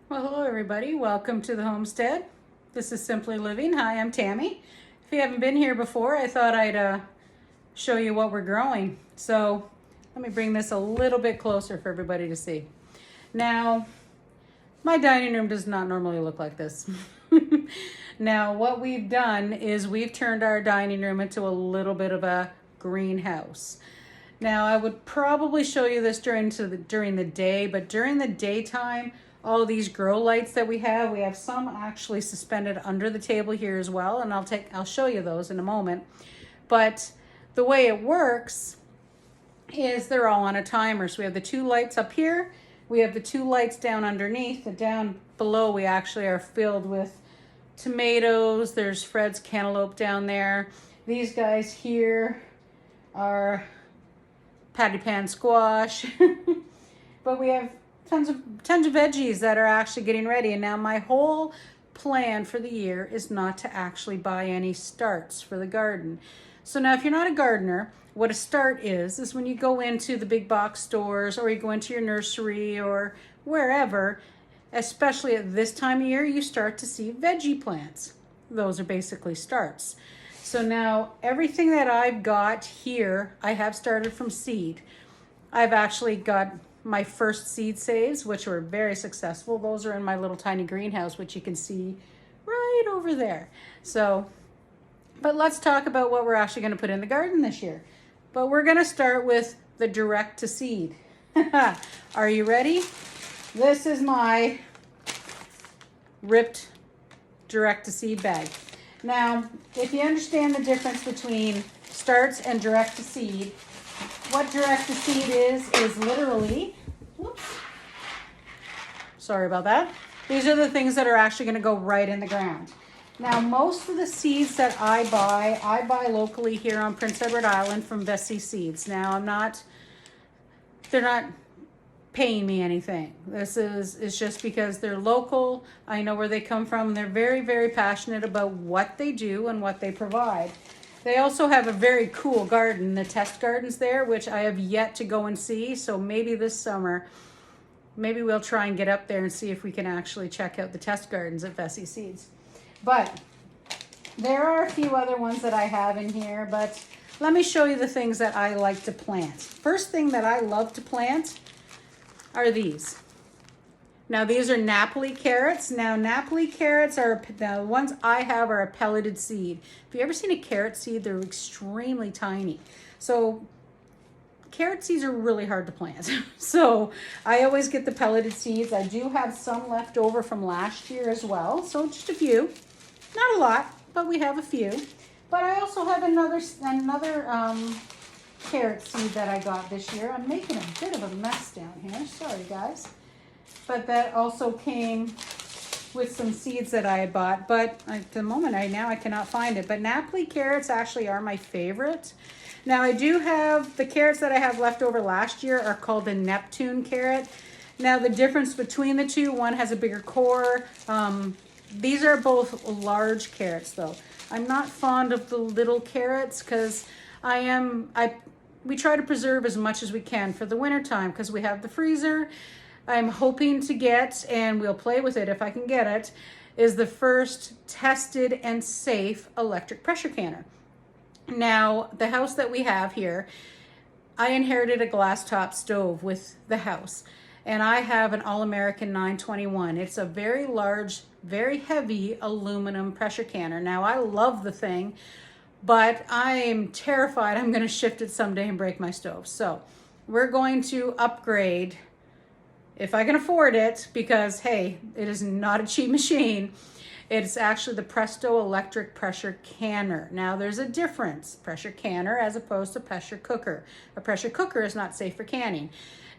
Well, hello everybody. Welcome to the homestead. This is Simply Living. Hi, I'm Tammy. If you haven't been here before, I thought I'd show you what we're growing. So let me bring this a little bit closer for everybody to see. Now, my dining room does not normally look like this. Now, what we've done is we've turned our dining room into a little bit of a greenhouse. Now, I would probably show you this during the day, but during the daytime, all these grow lights that we have some actually suspended under the table here as well, and I'll show you those in a moment. But the way it works is they're all on a timer. So we have the two lights up here, we have the two lights down underneath, and down below we actually are filled with tomatoes. There's Fred's cantaloupe down there. These guys here are patty pan squash. But we have tons of veggies that are actually getting ready. And now my whole plan for the year is not to actually buy any starts for the garden. So now if you're not a gardener, what a start is when you go into the big box stores or you go into your nursery or wherever, especially at this time of year, you start to see veggie plants. Those are basically starts. So now everything that I've got here, I have started from seed. I've actually got my first seed saves, which were very successful. Those are in my little tiny greenhouse, which you can see right over there. So, but let's talk about what we're actually going to put in the garden this year. But we're going to start with the direct to seed. Are you ready? This is my ripped direct to seed bag. Now, if you understand the difference between starts and direct to seed, what direct to seed is literally, whoops, sorry about that. These are the things that are actually going to go right in the ground. Now, most of the seeds that I buy locally here on Prince Edward Island from Bessie Seeds. Now, they're not paying me anything. This is just because they're local. I know where they come from. They're very, very passionate about what they do and what they provide. They also have a very cool garden, the test gardens there, which I have yet to go and see. So maybe this summer, maybe we'll try and get up there and see if we can actually check out the test gardens at Bessie Seeds. But there are a few other ones that I have in here, but let me show you the things that I like to plant. First thing that I love to plant are these. Now these are Napoli carrots. Now Napoli carrots are, the ones I have are a pelleted seed. If you ever seen a carrot seed, they're extremely tiny. So carrot seeds are really hard to plant. So I always get the pelleted seeds. I do have some left over from last year as well. So just a few, not a lot, but we have a few. But I also have another carrot seed that I got this year. I'm making a bit of a mess down here. Sorry, guys. But that also came with some seeds that I had bought. But at the moment, I cannot find it. But Napoli carrots actually are my favorite. Now, I do have the carrots that I have left over last year are called the Neptune carrot. Now, the difference between the two, one has a bigger core. These are both large carrots, though. I'm not fond of the little carrots because we try to preserve as much as we can for the winter time because we have the freezer. I'm hoping to get, and we'll play with it if I can get it, is the first tested and safe electric pressure canner. Now, the house that we have here, I inherited a glass top stove with the house, and I have an All-American 921. It's a very large, very heavy aluminum pressure canner. Now, I love the thing, but I'm terrified I'm going to shift it someday and break my stove. So we're going to upgrade if I can afford it, because hey, it is not a cheap machine. It's actually the Presto electric pressure canner. Now there's a difference, pressure canner as opposed to pressure cooker. A pressure cooker is not safe for canning.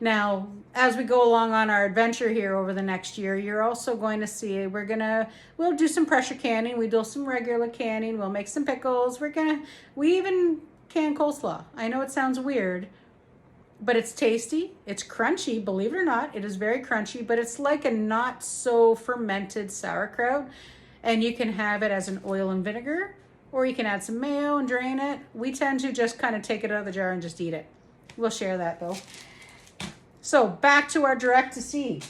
Now, as we go along on our adventure here over the next year, you're also going to see, we'll do some pressure canning, we do some regular canning, we'll make some pickles, we even can coleslaw. I know it sounds weird, but it's tasty, it's crunchy, believe it or not, it is very crunchy, but it's like a not so fermented sauerkraut, and you can have it as an oil and vinegar, or you can add some mayo and drain it. We tend to just kind of take it out of the jar and just eat it. We'll share that though. So back to our direct to seed.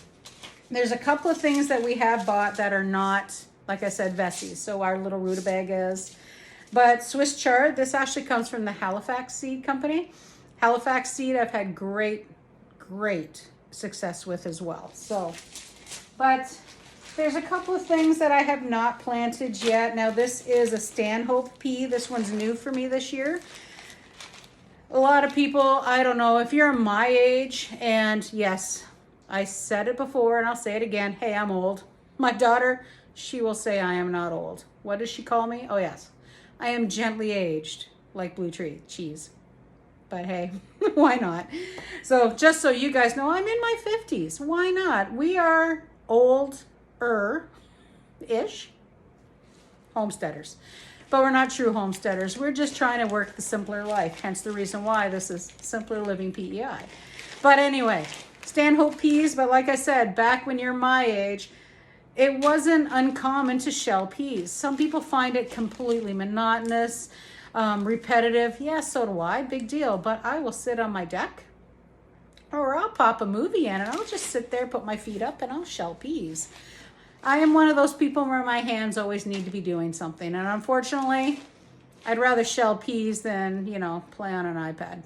There's a couple of things that we have bought that are not, like I said, Vessies. So our little rutabaga is. But Swiss chard, this actually comes from the Halifax Seed Company. Halifax Seed I've had great success with as well. So, but there's a couple of things that I have not planted yet. Now this is a Stanhope pea. This one's new for me this year. A lot of people, I don't know, if you're my age, and yes, I said it before and I'll say it again. Hey, I'm old. My daughter, she will say I am not old. What does she call me? Oh yes, I am gently aged, like blue cheese. But hey, why not? So just so you guys know, I'm in my 50s. Why not? We are older-ish homesteaders. But we're not true homesteaders. We're just trying to work the simpler life. Hence the reason why this is Simpler Living PEI. But anyway, Stanhope peas. But like I said, back when you're my age, it wasn't uncommon to shell peas. Some people find it completely monotonous, repetitive. Yeah, so do I. Big deal. But I will sit on my deck, or I'll pop a movie in and I'll just sit there, put my feet up, and I'll shell peas. I am one of those people where my hands always need to be doing something. And unfortunately, I'd rather shell peas than, you know, play on an iPad.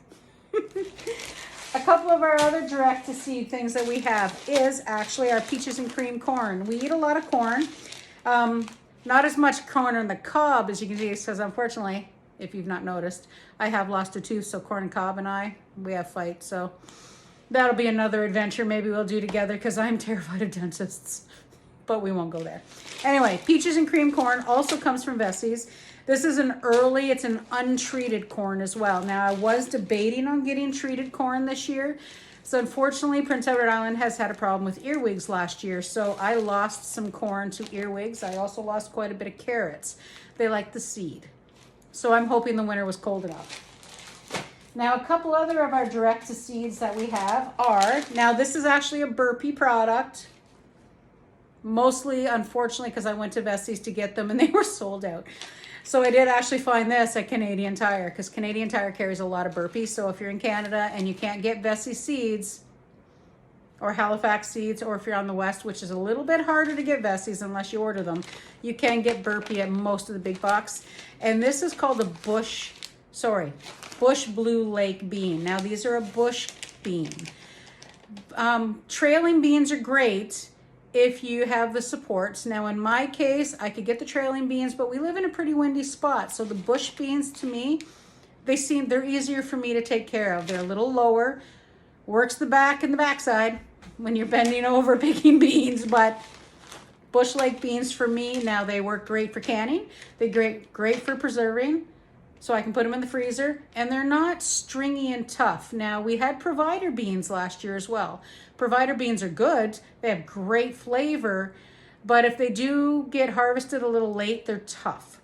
A couple of our other direct to seed things that we have is actually our peaches and cream corn. We eat a lot of corn. Not as much corn on the cob as you can see, because unfortunately, if you've not noticed, I have lost a tooth. So corn cob and we have fights. So that'll be another adventure maybe we'll do together, because I'm terrified of dentists. But we won't go there. Anyway, peaches and cream corn also comes from Vessies. This is it's an untreated corn as well. Now, I was debating on getting treated corn this year. So unfortunately, Prince Edward Island has had a problem with earwigs last year. So I lost some corn to earwigs. I also lost quite a bit of carrots. They like the seed. So I'm hoping the winter was cold enough. Now, a couple other of our direct to seeds that we have are, now this is actually a burpee product. Mostly, unfortunately, because I went to Vessies to get them and they were sold out. So I did actually find this at Canadian Tire, because Canadian Tire carries a lot of burpees. So if you're in Canada and you can't get Vessie seeds or Halifax seeds, or if you're on the West, which is a little bit harder to get Vessies unless you order them, you can get burpee at most of the big box. And this is called a Bush Blue Lake bean. Now these are a bush bean. Trailing beans are great if you have the supports. Now in my case, I could get the trailing beans, but we live in a pretty windy spot. So the bush beans, to me, they're easier for me to take care of. They're a little lower, works the back and the backside when you're bending over picking beans. But Bush Lake beans for me, now they work great for canning. They're great for preserving. So I can put them in the freezer, and they're not stringy and tough. Now, we had Provider beans last year as well. Provider beans are good. They have great flavor, but if they do get harvested a little late, they're tough.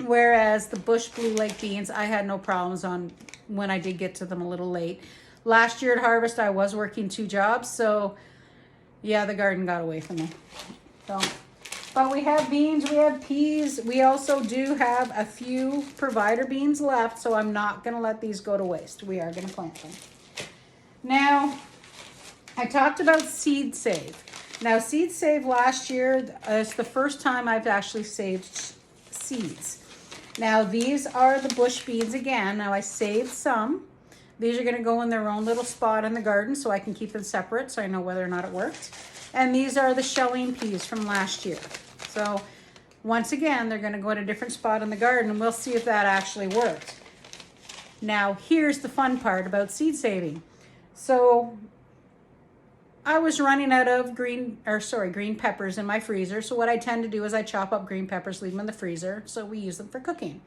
Whereas the Bush Blue Lake beans, I had no problems on when I did get to them a little late. Last year at harvest, I was working 2 jobs, so yeah, the garden got away from me. So, but we have beans, we have peas. We also do have a few Provider beans left, so I'm not going to let these go to waste. We are going to plant them. Now, I talked about Seed Save. Now, Seed Save last year is the first time I've actually saved seeds. Now, these are the bush beans again. Now, I saved some. These are going to go in their own little spot in the garden so I can keep them separate so I know whether or not it worked. And these are the shelling peas from last year. So once again, they're going to go in a different spot in the garden, and we'll see if that actually worked. Now, here's the fun part about seed saving. So I was running out of green peppers in my freezer. So what I tend to do is I chop up green peppers, leave them in the freezer, so we use them for cooking.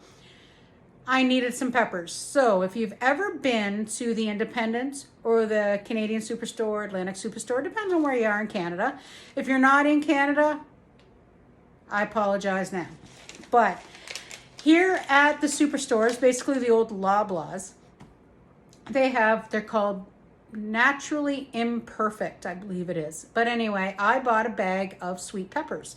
I needed some peppers. So if you've ever been to the Independent or the Canadian Superstore, Atlantic Superstore, depends on where you are in Canada. If you're not in Canada, I apologize now. But here at the superstores, basically the old Loblaws, they're called Naturally Imperfect, I believe it is. But anyway, I bought a bag of sweet peppers.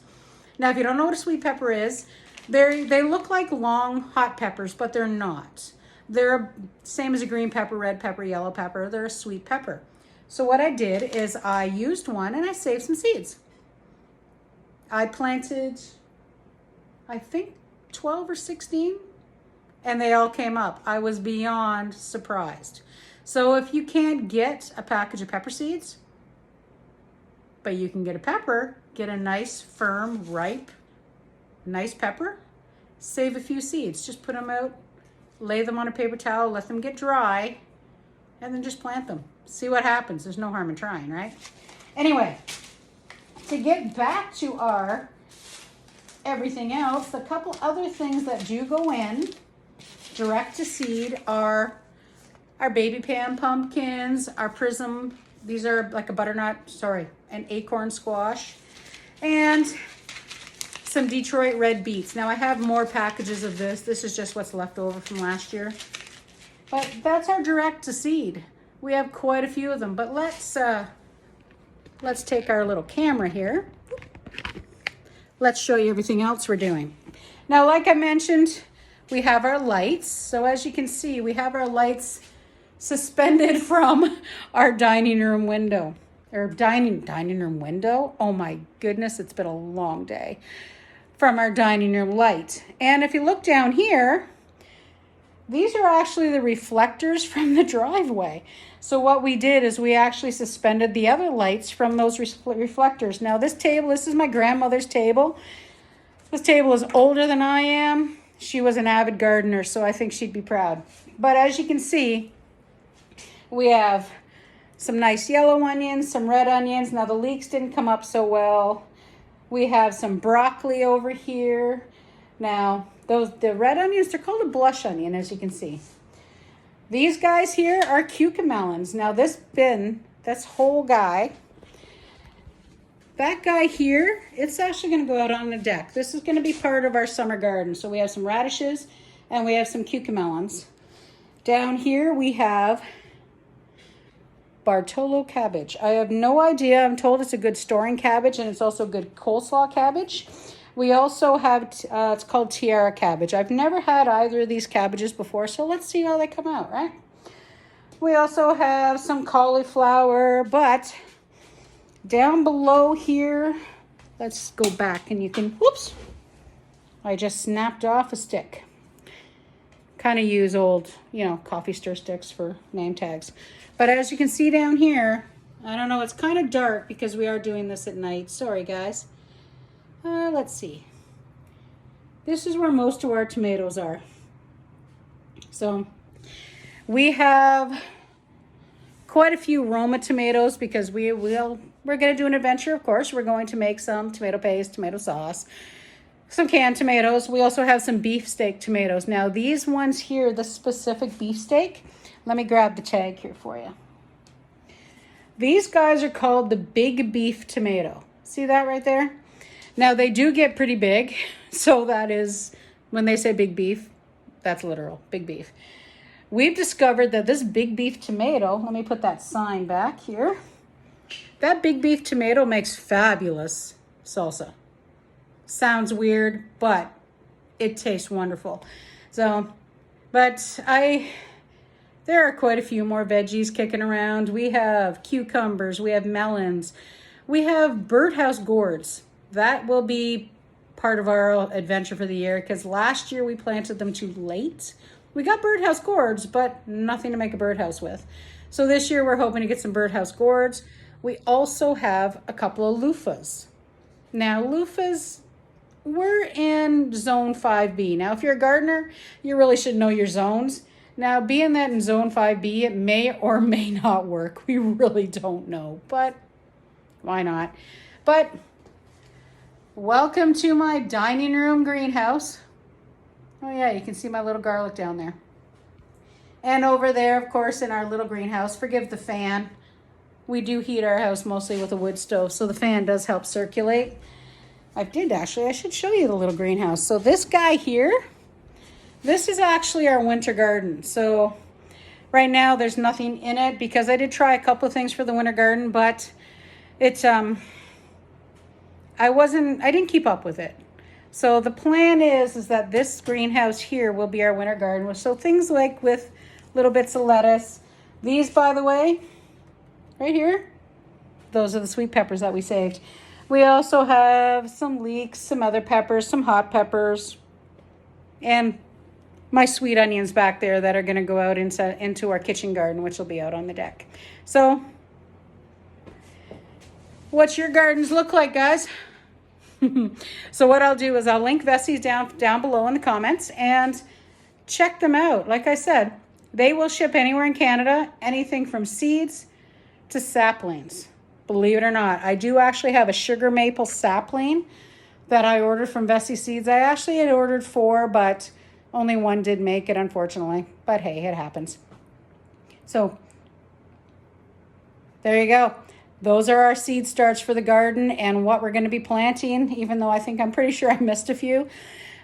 Now, if you don't know what a sweet pepper is, they look like long hot peppers, but they're not. They're same as a green pepper, red pepper, yellow pepper. They're a sweet pepper. So what I did is I used one and I saved some seeds. I planted, I think 12 or 16, and they all came up. I was beyond surprised. So if you can't get a package of pepper seeds, but you can get a pepper, get a nice, firm, ripe, nice pepper, save a few seeds. Just put them out, lay them on a paper towel, let them get dry, and then just plant them. See what happens. There's no harm in trying, right? Anyway, to get back to our everything else, a couple other things that do go in direct to seed are our baby pan pumpkins, our prism. These are like a butternut, an acorn squash, and some Detroit red beets. Now I have more packages of this. This is just what's left over from last year. But that's our direct to seed. We have quite a few of them, but let's take our little camera here. Let's show you everything else we're doing. Now, like I mentioned, we have our lights. So as you can see, we have our lights suspended from our dining room window. Or dining room window. Oh my goodness, it's been a long day. From our dining room light. And if you look down here, these are actually the reflectors from the driveway. So what we did is we actually suspended the other lights from those reflectors. Now this is my grandmother's table. This table is older than I am. She was an avid gardener, so I think she'd be proud. But as you can see, we have some nice yellow onions, some red onions. Now the leeks didn't come up so well. We have some broccoli over here. Now, the red onions, they're called a blush onion, as you can see. These guys here are cucamelons. Now this whole guy, that guy here, it's actually gonna go out on the deck. This is gonna be part of our summer garden. So we have some radishes and we have some cucamelons. Down here we have Bartolo cabbage. I have no idea. I'm told it's a good storing cabbage and it's also good coleslaw cabbage. We also have, it's called tiara cabbage. I've never had either of these cabbages before, so let's see how they come out, right? We also have some cauliflower, but down below here, let's go back and you can, whoops, I just snapped off a stick. Kind of use old, coffee stir sticks for name tags. But as you can see down here, I don't know, it's kind of dark because we are doing this at night. Sorry, guys. Let's see. This is where most of our tomatoes are. So we have quite a few Roma tomatoes because we're going to do an adventure, of course. We're going to make some tomato paste, tomato sauce, some canned tomatoes. We also have some beefsteak tomatoes. Now these ones here, the specific beefsteak, let me grab the tag here for you. These guys are called the big beef tomato. See that right there? Now they do get pretty big. So that is, when they say big beef, that's literal, big beef. We've discovered that this big beef tomato, let me put that sign back here. That big beef tomato makes fabulous salsa. Sounds weird, but it tastes wonderful. So, but there are quite a few more veggies kicking around. We have cucumbers, we have melons, we have birdhouse gourds. That will be part of our adventure for the year because last year we planted them too late. We got birdhouse gourds, but nothing to make a birdhouse with. So this year we're hoping to get some birdhouse gourds. We also have a couple of loofahs. Now loofahs, we're in zone 5B. Now if you're a gardener, you really should know your zones. Now being that in zone 5B, it may or may not work. We really don't know, but why not? But welcome to my dining room greenhouse. Oh yeah, you can see my little garlic down there. And over there, of course, in our little greenhouse, forgive the fan. We do heat our house mostly with a wood stove, so the fan does help circulate. I should show you the little greenhouse. So this guy here, this is actually our winter garden. So right now there's nothing in it because I did try a couple of things for the winter garden, but it's, I didn't keep up with it. So the plan is that this greenhouse here will be our winter garden. So things like with little bits of lettuce. These, by the way, right here. Those are the sweet peppers that we saved. We also have some leeks, some other peppers, some hot peppers, and my sweet onions back there that are going to go out into our kitchen garden, which will be out on the deck. So, what's your gardens look like, guys? So what I'll do is I'll link Vessie's down below in the comments and check them out. Like I said, they will ship anywhere in Canada, anything from seeds to saplings. Believe it or not, I do actually have a sugar maple sapling that I ordered from Vessie Seeds. I actually had ordered 4, but only 1 did make it, unfortunately. But hey, it happens. So there you go. Those are our seed starts for the garden and what we're going to be planting, even though I'm pretty sure I missed a few.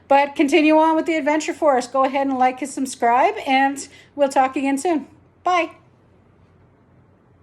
But continue on with the adventure for us. Go ahead and like and subscribe, and we'll talk again soon. Bye.